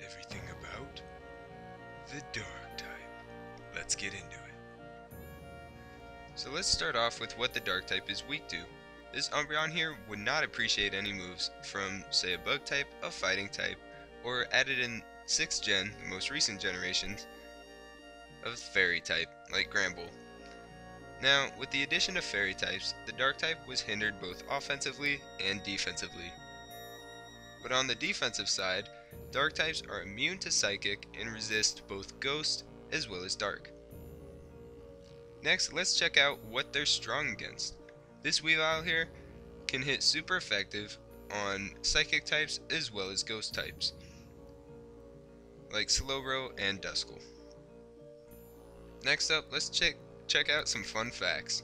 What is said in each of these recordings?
everything about the Dark type. Let's get into it. So let's start off with what the Dark type is weak to. This Umbreon here would not appreciate any moves from, say, a Bug type, a Fighting type, or added in 6th gen, the most recent generations, of Fairy type, like Granbull. Now, with the addition of Fairy types, the Dark type was hindered both offensively and defensively. But on the defensive side, Dark types are immune to Psychic and resist both Ghost as well as Dark. Next, let's check out what they're strong against. This Weavile here can hit super effective on Psychic types as well as Ghost types, like Slowbro and Duskull. Next up, let's check out some fun facts.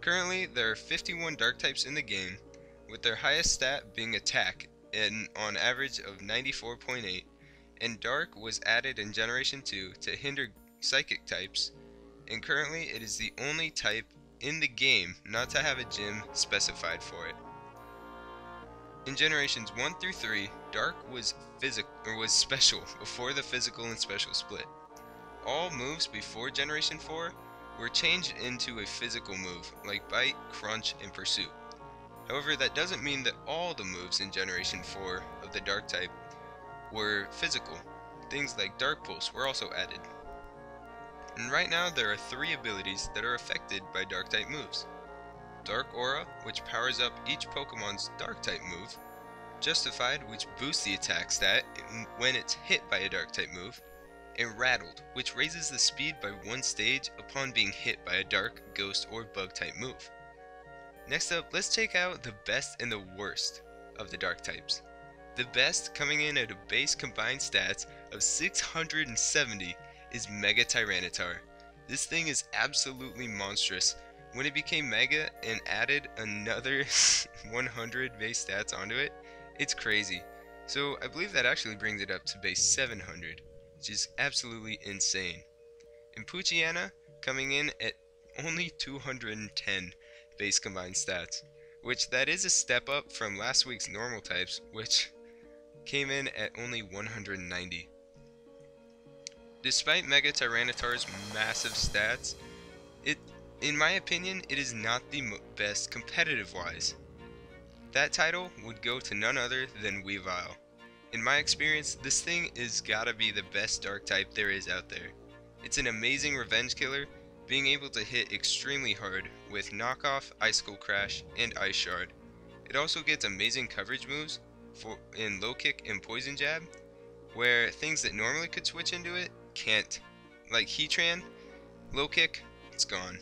Currently, there are 51 Dark types in the game, with their highest stat being Attack, on average of 94.8, and Dark was added in Generation 2 to hinder Psychic types, and currently it is the only type in the game not to have a gym specified for it. In Generations 1 through 3, Dark was special before the physical and special split. All moves before Generation 4 were changed into a physical move, like Bite, Crunch, and Pursuit. However, that doesn't mean that all the moves in Generation 4 of the Dark type were physical. Things like Dark Pulse were also added. And right now there are 3 abilities that are affected by Dark type moves. Dark Aura, which powers up each Pokemon's Dark type move. Justified, which boosts the attack stat when it's hit by a Dark type move. And Rattled, which raises the speed by 1 stage upon being hit by a Dark, Ghost, or Bug type move. Next up, let's check out the best and the worst of the Dark types. The best, coming in at a base combined stats of 670, is Mega Tyranitar. This thing is absolutely monstrous. When it became Mega and added another 100 base stats onto it, it's crazy. So I believe that actually brings it up to base 700, which is absolutely insane. And Poochyena coming in at only 210 base combined stats, which that is a step up from last week's normal types, which came in at only 190. Despite Mega Tyranitar's massive stats, in my opinion, it is not the best competitive-wise. That title would go to none other than Weavile. In my experience, this thing is gotta be the best Dark type there is out there. It's an amazing revenge killer, being able to hit extremely hard with Knockoff, Icicle Crash, and Ice Shard. It also gets amazing coverage moves in Low Kick and Poison Jab, where things that normally could switch into it can't. Like Heatran, Low Kick, it's gone.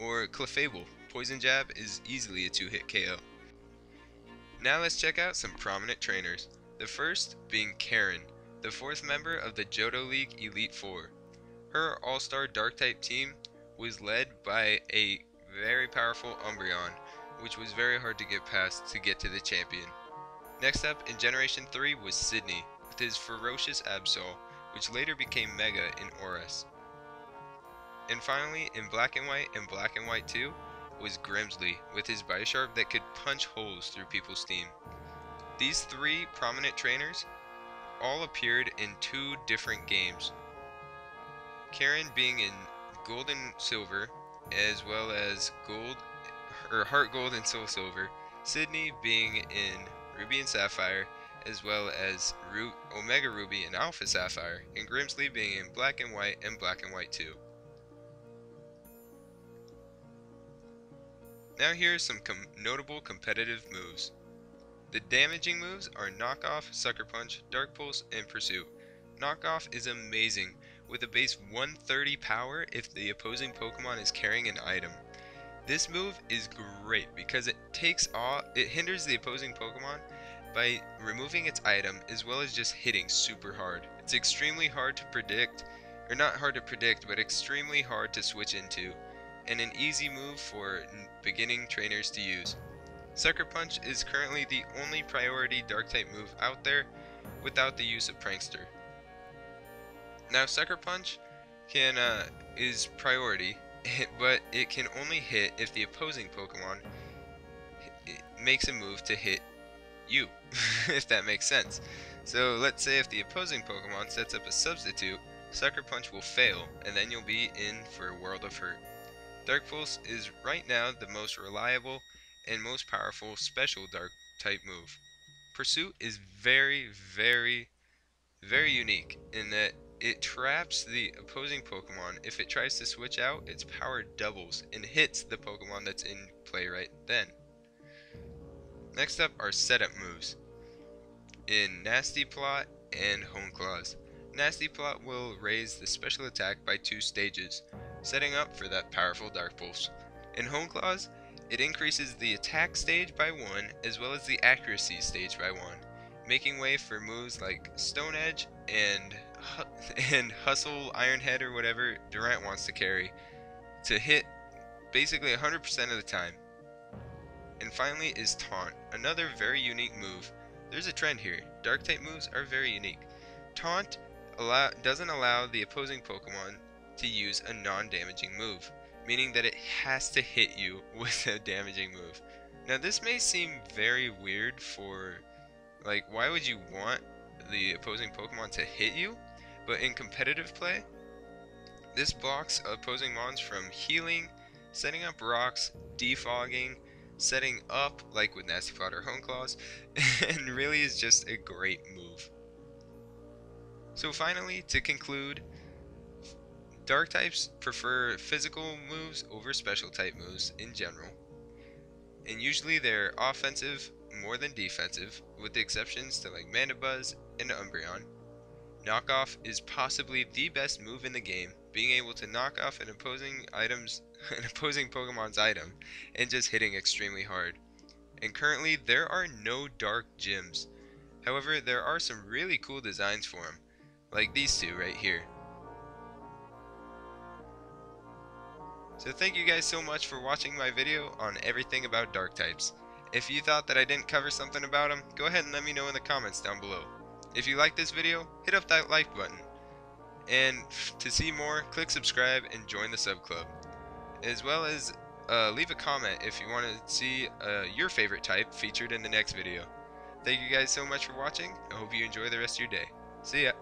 Or Clefable, Poison Jab is easily a 2-hit KO. Now let's check out some prominent trainers. The first being Karen, the 4th member of the Johto League Elite Four. Her all-star Dark type team was led by a very powerful Umbreon, which was very hard to get past to get to the champion. Next up in Generation 3 was Sydney, with his ferocious Absol, which later became Mega in Oris. And finally, in Black and White and Black and White 2, was Grimsley, with his Bisharp that could punch holes through people's team. These 3 prominent trainers all appeared in 2 different games. Karen being in Gold and Silver, as well as Heart Gold and Soul Silver. Sydney being in Ruby and Sapphire, as well as Omega Ruby and Alpha Sapphire, and Grimsley being in Black and White and Black and White 2. Now here are some notable competitive moves. The damaging moves are Knockoff, Sucker Punch, Dark Pulse, and Pursuit. Knockoff is amazing, with a base 130 power if the opposing Pokemon is carrying an item. This move is great because it hinders the opposing Pokemon by removing its item as well as just hitting super hard. It's extremely hard to predict, or not hard to predict, but extremely hard to switch into, and an easy move for beginning trainers to use. Sucker Punch is currently the only priority Dark type move out there without the use of Prankster. Now Sucker Punch is priority, but it can only hit if the opposing Pokemon makes a move to hit you, if that makes sense. So let's say if the opposing Pokemon sets up a substitute, Sucker Punch will fail, and then you'll be in for a world of hurt. Dark Pulse is right now the most reliable and most powerful special Dark type move. Pursuit is very unique in that it traps the opposing Pokemon. If it tries to switch out, its power doubles and hits the Pokemon that's in play right then. Next up are setup moves in Nasty Plot and Hone Claws. Nasty Plot will raise the special attack by 2 stages, setting up for that powerful Dark Pulse. In Hone Claws, it increases the attack stage by 1 as well as the accuracy stage by 1, making way for moves like Stone Edge and Hustle Iron Head or whatever Durant wants to carry to hit basically 100% of the time. And finally is Taunt, another very unique move. There's a trend here. Dark type moves are very unique. Taunt doesn't allow the opposing Pokemon to use a non-damaging move, meaning that it has to hit you with a damaging move. Now this may seem very weird for, like, why would you want the opposing Pokemon to hit you? But in competitive play, this blocks opposing mons from healing, setting up rocks, defogging, setting up like with Nasty Plot or Hone Claws, and really is just a great move. So finally, to conclude, Dark types prefer physical moves over special type moves in general, and usually they're offensive more than defensive, with the exceptions to like Mandibuzz and Umbreon. Knockoff is possibly the best move in the game, being able to knock off an opposing Pokemon's item and just hitting extremely hard. And currently there are no dark gyms. However, there are some really cool designs for them, like these two right here. So thank you guys so much for watching my video on everything about dark types. If you thought that I didn't cover something about them, go ahead and let me know in the comments down below. If you like this video, hit up that like button. And to see more, click subscribe and join the sub club. As well as leave a comment if you want to see your favorite type featured in the next video. Thank you guys so much for watching. I hope you enjoy the rest of your day. See ya!